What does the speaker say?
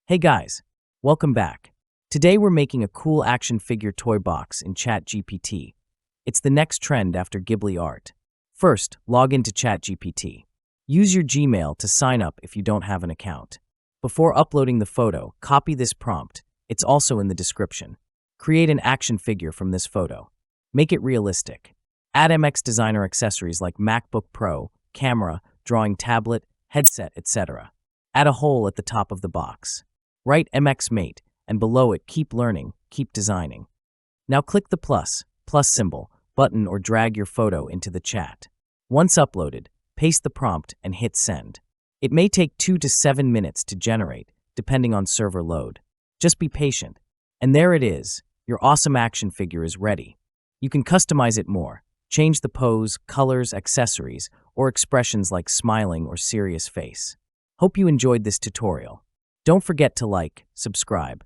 Hey guys, welcome back. Today we're making a cool action figure toy box in ChatGPT. It's the next trend after Ghibli art. First, log into ChatGPT. Use your Gmail to sign up if you don't have an account. Before uploading the photo, copy this prompt. It's also in the description. Create an action figure from this photo. Make it realistic. Add MX designer accessories like Macbook Pro, camera, drawing tablet, headset, etc. Add a hole at the top of the box. Write MX Mate, and below it, keep learning, keep designing. Now click the plus symbol, button or drag your photo into the chat. Once uploaded, paste the prompt and hit send. It may take 2 to 7 minutes to generate, depending on server load. Just be patient. And there it is, your awesome action figure is ready. You can customize it more, change the pose, colors, accessories, or expressions like smiling or serious face. Hope you enjoyed this tutorial. Don't forget to like, subscribe,